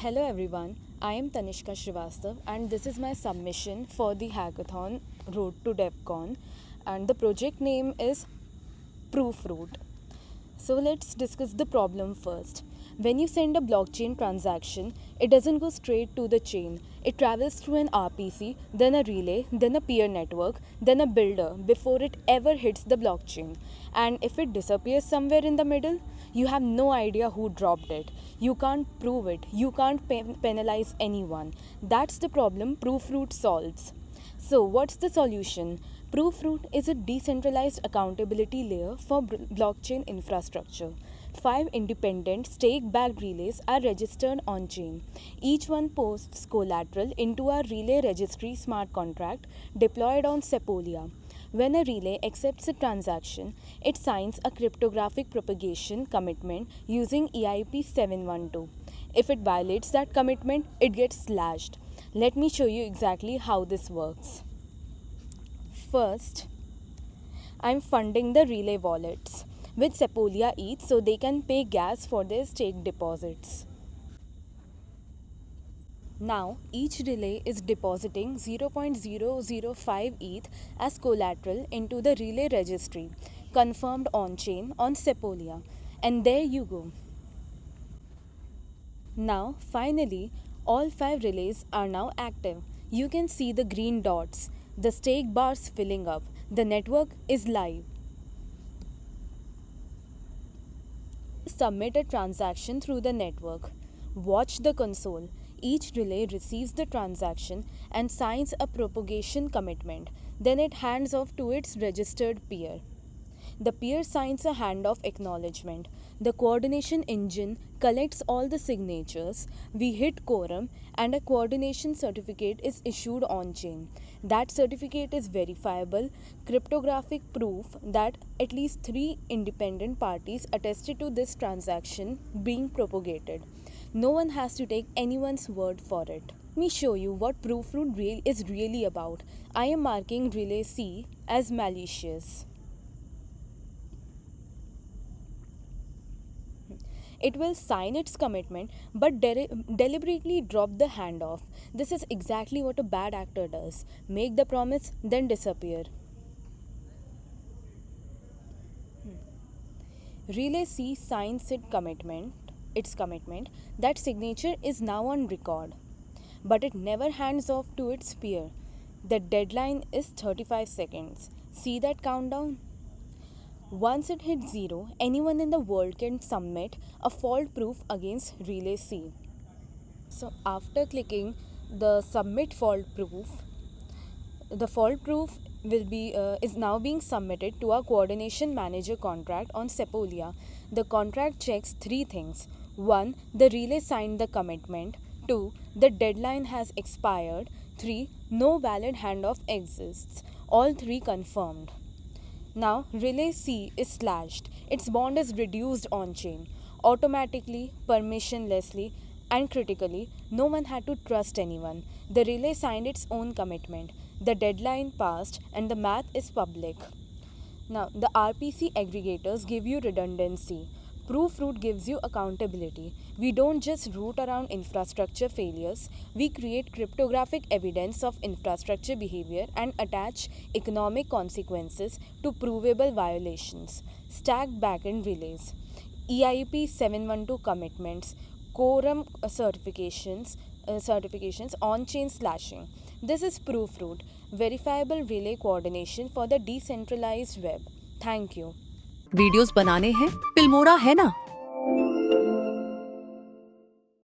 Hello everyone, I am Tanishka Srivastav and this is my submission for the hackathon Road to DevCon and the project name is Proofroot. So let's discuss the problem first. When you send a blockchain transaction, it doesn't go straight to the chain. It travels through an RPC, then a relay, then a peer network, then a builder before it ever hits the blockchain. And if it disappears somewhere in the middle, you have no idea who dropped it. You can't prove it. You can't penalize anyone. That's the problem Proofroot solves. So, what's the solution? Proofroot is a decentralized accountability layer for blockchain infrastructure. 5 independent stake backed relays are registered on chain. Each one posts collateral into our relay registry smart contract deployed on Sepolia. When a relay accepts a transaction, it signs a cryptographic propagation commitment using EIP 712. If it violates that commitment, it gets slashed. Let me show you exactly how this works. First, I'm funding the relay wallets with Sepolia ETH so they can pay gas for their stake deposits. Now, each relay is depositing 0.005 ETH as collateral into the relay registry, confirmed on chain on Sepolia. And there you go. Now, finally, all 5 relays are now active. You can see the green dots, the stake bars filling up. The network is live. Submit a transaction through the network. Watch the console. Each relay receives the transaction and signs a propagation commitment. Then it hands off to its registered peer. The peer signs a handoff acknowledgement. The coordination engine collects all the signatures. We hit quorum and a coordination certificate is issued on chain. That certificate is verifiable, cryptographic proof that at least 3 independent parties attested to this transaction being propagated. No one has to take anyone's word for it. Let me show you what Proofroot is really about. I am marking Relay C as malicious. It will sign its commitment but deliberately drop the handoff. This is exactly what a bad actor does: make the promise, then disappear. Relay C signs its commitment. That signature is now on record, but it never hands off to its peer. The deadline is 35 seconds. See that countdown? Once it hits 0, anyone in the world can submit a fault proof against Relay C. So after clicking the submit fault proof, the fault proof is now being submitted to our coordination manager contract on Sepolia. The contract checks 3 things. 1. The relay signed the commitment. 2. The deadline has expired. 3. No valid handoff exists. All 3 confirmed. Now, Relay C is slashed. Its bond is reduced on chain. Automatically, permissionlessly, and critically, no one had to trust anyone. The relay signed its own commitment. The deadline passed, and the math is public. Now, the RPC aggregators give you redundancy. Proofroot gives you accountability. We don't just root around infrastructure failures, we create cryptographic evidence of infrastructure behavior and attach economic consequences to provable violations. Stacked backend relays, EIP 712 commitments, quorum certifications, on-chain slashing. This is Proofroot, verifiable relay coordination for the decentralized web. Thank you. Videos बनाने हैं, Filmora है ना।